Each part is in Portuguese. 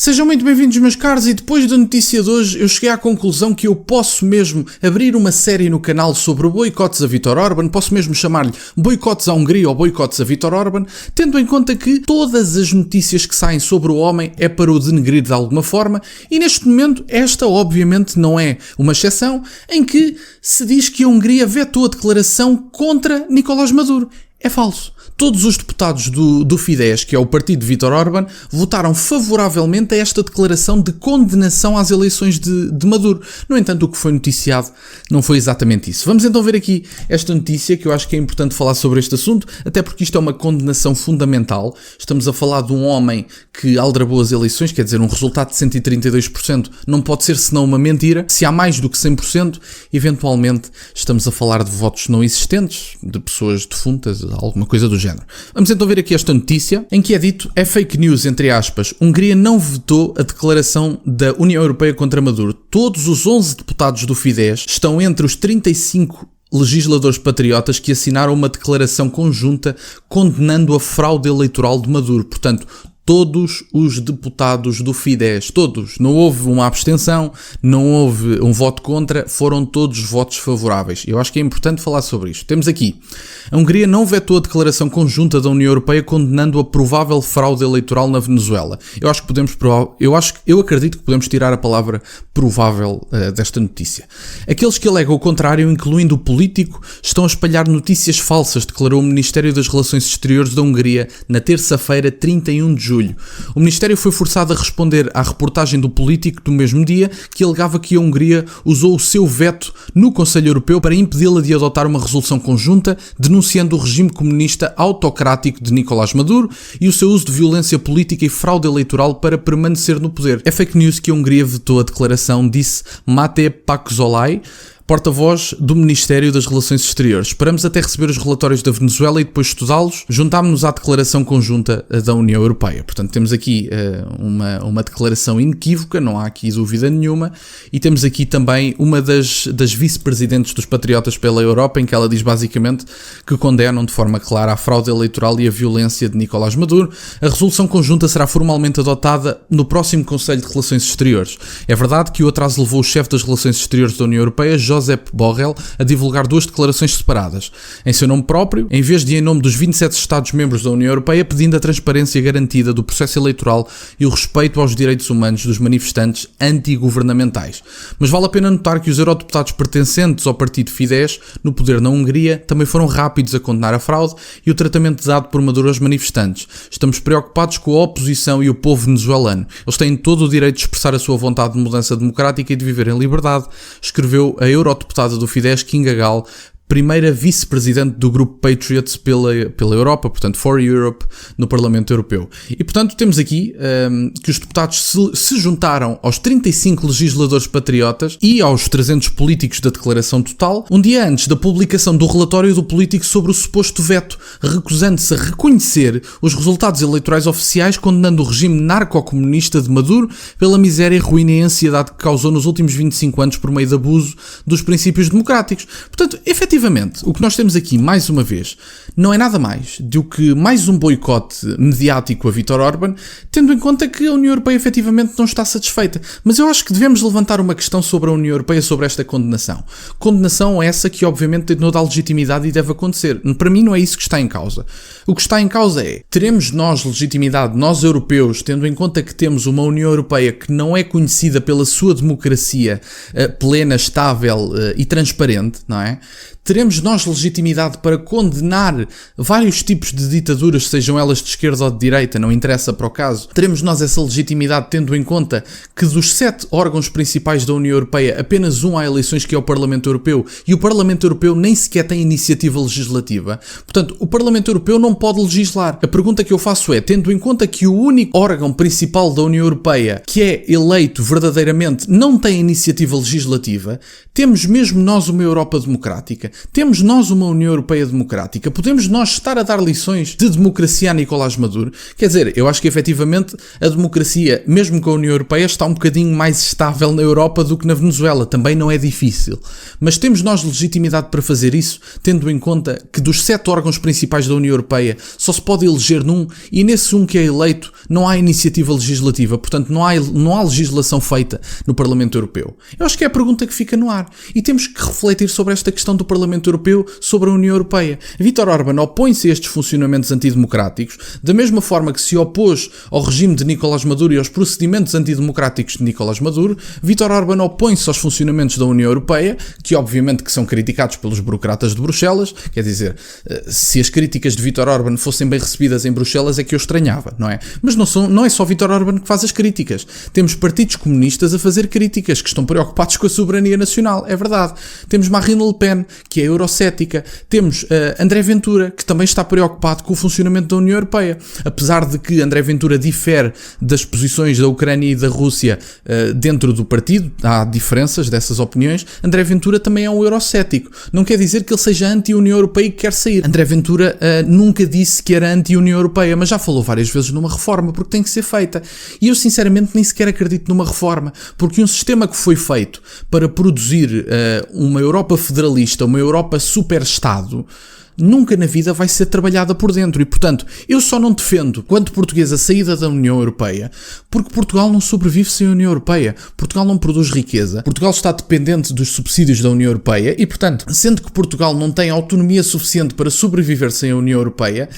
Sejam muito bem-vindos, meus caros, e depois da notícia de hoje eu cheguei à conclusão que eu posso mesmo abrir uma série no canal sobre boicotes a Viktor Orbán, posso mesmo chamar-lhe boicotes à Hungria ou boicotes a Viktor Orbán, tendo em conta que todas as notícias que saem sobre o homem é para o denegrir de alguma forma, e neste momento esta obviamente não é uma exceção, em que se diz que a Hungria vetou a declaração contra Nicolás Maduro. É falso. Todos os deputados do Fidesz, que é o partido de Viktor Orbán, votaram favoravelmente a esta declaração de condenação às eleições de Maduro. No entanto, o que foi noticiado não foi exatamente isso. Vamos então ver aqui esta notícia, que eu acho que é importante falar sobre este assunto, até porque isto é uma condenação fundamental. Estamos a falar de um homem que aldrabou as eleições, quer dizer, um resultado de 132% não pode ser senão uma mentira. Se há mais do que 100%, eventualmente estamos a falar de votos não existentes, de pessoas defuntas, alguma coisa do género. Vamos então ver aqui esta notícia, em que é dito, é fake news, entre aspas, Hungria não vetou a declaração da União Europeia contra Maduro. Todos os 11 deputados do Fidesz estão entre os 35 legisladores patriotas que assinaram uma declaração conjunta condenando a fraude eleitoral de Maduro. Portanto, todos os deputados do Fidesz, todos, não houve uma abstenção, não houve um voto contra, foram todos votos favoráveis. Eu acho que é importante falar sobre isto. Temos aqui, a Hungria não vetou a declaração conjunta da União Europeia condenando a provável fraude eleitoral na Venezuela. Eu acredito que podemos tirar a palavra provável desta notícia. Aqueles que alegam o contrário, incluindo o político, estão a espalhar notícias falsas, declarou o Ministério das Relações Exteriores da Hungria na terça-feira, 31 de julho. O Ministério foi forçado a responder à reportagem do político do mesmo dia, que alegava que a Hungria usou o seu veto no Conselho Europeu para impedi-la de adotar uma resolução conjunta denunciando o regime comunista autocrático de Nicolás Maduro e o seu uso de violência política e fraude eleitoral para permanecer no poder. É fake news que a Hungria vetou a declaração, disse Mate Pakzolai, porta-voz do Ministério das Relações Exteriores. Esperamos até receber os relatórios da Venezuela e depois estudá-los. Juntámos-nos à declaração conjunta da União Europeia. Portanto, temos aqui uma declaração inequívoca, não há aqui dúvida nenhuma, e temos aqui também uma das vice-presidentes dos Patriotas pela Europa, em que ela diz basicamente que condenam de forma clara a fraude eleitoral e a violência de Nicolás Maduro. A resolução conjunta será formalmente adotada no próximo Conselho de Relações Exteriores. É verdade que o atraso levou o chefe das Relações Exteriores da União Europeia, Josep Borrell, a divulgar duas declarações separadas, em seu nome próprio, em vez de em nome dos 27 Estados-membros da União Europeia, pedindo a transparência garantida do processo eleitoral e o respeito aos direitos humanos dos manifestantes antigovernamentais. Mas vale a pena notar que os eurodeputados pertencentes ao partido Fidesz, no poder na Hungria, também foram rápidos a condenar a fraude e o tratamento dado por Maduro aos manifestantes. Estamos preocupados com a oposição e o povo venezuelano. Eles têm todo o direito de expressar a sua vontade de mudança democrática e de viver em liberdade, escreveu a eurodeputada do Fidesz, Kinga Gál, primeira vice-presidente do grupo Patriots pela Europa, portanto For Europe, no Parlamento Europeu. E portanto temos aqui que os deputados se juntaram aos 35 legisladores patriotas e aos 300 políticos da declaração total, um dia antes da publicação do relatório do político sobre o suposto veto, recusando-se a reconhecer os resultados eleitorais oficiais, condenando o regime narco-comunista de Maduro pela miséria, ruína e ansiedade que causou nos últimos 25 anos por meio de abuso dos princípios democráticos. Portanto, efetivamente, o que nós temos aqui, mais uma vez, não é nada mais do que mais um boicote mediático a Viktor Orbán, tendo em conta que a União Europeia efetivamente não está satisfeita. Mas eu acho que devemos levantar uma questão sobre a União Europeia, sobre esta condenação. Condenação essa que obviamente tem toda a legitimidade e deve acontecer. Para mim não é isso que está em causa. O que está em causa é, teremos nós legitimidade, nós europeus, tendo em conta que temos uma União Europeia que não é conhecida pela sua democracia plena, estável e transparente, não é? Teremos nós legitimidade para condenar vários tipos de ditaduras, sejam elas de esquerda ou de direita, não interessa para o caso. Teremos nós essa legitimidade tendo em conta que dos 7 órgãos principais da União Europeia, apenas um há eleições, que é o Parlamento Europeu, e o Parlamento Europeu nem sequer tem iniciativa legislativa. Portanto, o Parlamento Europeu não pode legislar. A pergunta que eu faço é, tendo em conta que o único órgão principal da União Europeia que é eleito verdadeiramente não tem iniciativa legislativa, temos mesmo nós uma Europa democrática? democrática? Temos nós uma União Europeia democrática? Podemos nós estar a dar lições de democracia a Nicolás Maduro? Quer dizer, eu acho que efetivamente a democracia, mesmo com a União Europeia, está um bocadinho mais estável na Europa do que na Venezuela. Também não é difícil. Mas temos nós legitimidade para fazer isso, tendo em conta que dos 7 órgãos principais da União Europeia só se pode eleger num, e nesse um que é eleito não há iniciativa legislativa, portanto não há legislação feita no Parlamento Europeu. Eu acho que é a pergunta que fica no ar. E temos que refletir sobre esta questão do Parlamento Europeu, sobre a União Europeia. Vítor Orbán opõe-se a estes funcionamentos antidemocráticos, da mesma forma que se opôs ao regime de Nicolás Maduro e aos procedimentos antidemocráticos de Nicolás Maduro. Vítor Orbán opõe-se aos funcionamentos da União Europeia, que obviamente que são criticados pelos burocratas de Bruxelas. Quer dizer, se as críticas de Vítor Orbán fossem bem recebidas em Bruxelas é que eu estranhava, não é? Mas não é só Vítor Orbán que faz as críticas. Temos partidos comunistas a fazer críticas, que estão preocupados com a soberania nacional, é verdade. Temos Marine Le Pen, que é eurocética. Temos André Ventura, que também está preocupado com o funcionamento da União Europeia. Apesar de que André Ventura difere das posições da Ucrânia e da Rússia dentro do partido, há diferenças dessas opiniões, André Ventura também é um eurocético. Não quer dizer que ele seja anti-União Europeia e que quer sair. André Ventura nunca disse que era anti-União Europeia, mas já falou várias vezes numa reforma, porque tem que ser feita. E eu sinceramente nem sequer acredito numa reforma, porque um sistema que foi feito para produzir uma Europa federalista, uma Europa super-Estado, nunca na vida vai ser trabalhada por dentro. E, portanto, eu só não defendo, quanto português, a saída da União Europeia, porque Portugal não sobrevive sem a União Europeia. Portugal não produz riqueza. Portugal está dependente dos subsídios da União Europeia e, portanto, sendo que Portugal não tem autonomia suficiente para sobreviver sem a União Europeia,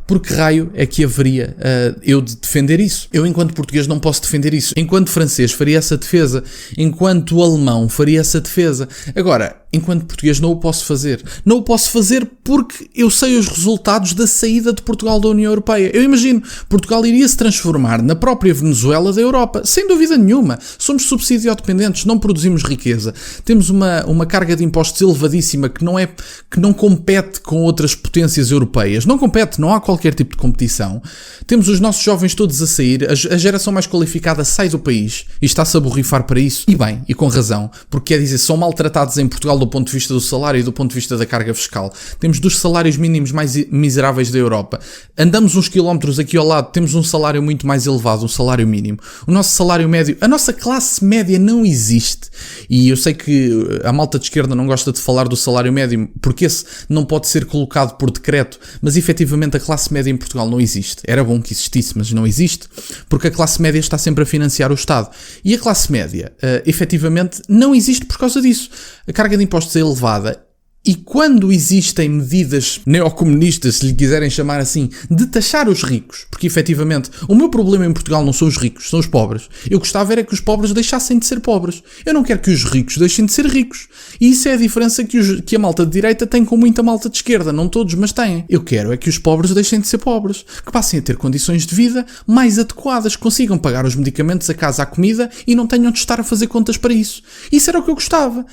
por que raio é que haveria eu de defender isso? Eu, enquanto português, não posso defender isso. Enquanto francês, faria essa defesa. Enquanto alemão, faria essa defesa. Agora, enquanto português, não o posso fazer. Não o posso fazer porque eu sei os resultados da saída de Portugal da União Europeia. Eu imagino, Portugal iria se transformar na própria Venezuela da Europa. Sem dúvida nenhuma. Somos subsidio-dependentes, não produzimos riqueza. Temos uma carga de impostos elevadíssima que não compete com outras potências europeias. Não compete, não há qualquer tipo de competição. Temos os nossos jovens todos a sair, a geração mais qualificada sai do país e está-se a borrifar para isso. E bem, e com razão, porque quer dizer, são maltratados em Portugal do ponto de vista do salário e do ponto de vista da carga fiscal. Temos dos salários mínimos mais miseráveis da Europa. Andamos uns quilómetros aqui ao lado, temos um salário muito mais elevado, um salário mínimo. O nosso salário médio, a nossa classe média não existe. E eu sei que a malta de esquerda não gosta de falar do salário médio, porque esse não pode ser colocado por decreto, mas efetivamente a classe média em Portugal não existe. Era bom que existisse, mas não existe, porque a classe média está sempre a financiar o Estado. E a classe média, efetivamente, não existe por causa disso. A carga de impostos é elevada. E quando existem medidas neocomunistas, se lhe quiserem chamar assim, de taxar os ricos, porque efetivamente o meu problema em Portugal não são os ricos, são os pobres. Eu gostava era que os pobres deixassem de ser pobres. Eu não quero que os ricos deixem de ser ricos. E isso é a diferença que a malta de direita tem com muita malta de esquerda. Não todos, mas têm. Eu quero é que os pobres deixem de ser pobres. Que passem a ter condições de vida mais adequadas, consigam pagar os medicamentos, a casa, a comida e não tenham de estar a fazer contas para isso. Isso era o que eu gostava.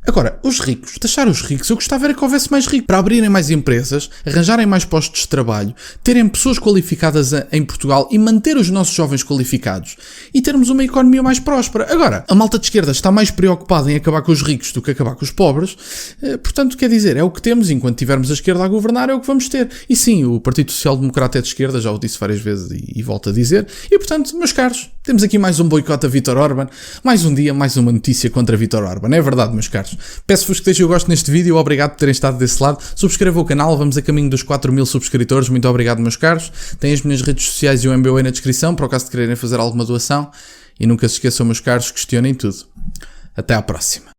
Agora, os ricos, taxar os ricos, eu gostava era que houvesse mais ricos, para abrirem mais empresas, arranjarem mais postos de trabalho, terem pessoas qualificadas em Portugal e manter os nossos jovens qualificados e termos uma economia mais próspera. Agora, a malta de esquerda está mais preocupada em acabar com os ricos do que acabar com os pobres, portanto, quer dizer, é o que temos, enquanto tivermos a esquerda a governar é o que vamos ter. E sim, o Partido Social Democrata é de esquerda, já o disse várias vezes e volto a dizer, e portanto, meus caros, temos aqui mais um boicote a Vítor Orbán, mais um dia, mais uma notícia contra Vítor Orbán. É verdade, meus caros. Peço-vos que deixem o gosto neste vídeo, obrigado por terem estado desse lado. Subscrevam o canal, vamos a caminho dos 4.000 subscritores. Muito obrigado, meus caros. Têm as minhas redes sociais e o MBA na descrição, para o caso de quererem fazer alguma doação. E nunca se esqueçam, meus caros, questionem tudo. Até à próxima.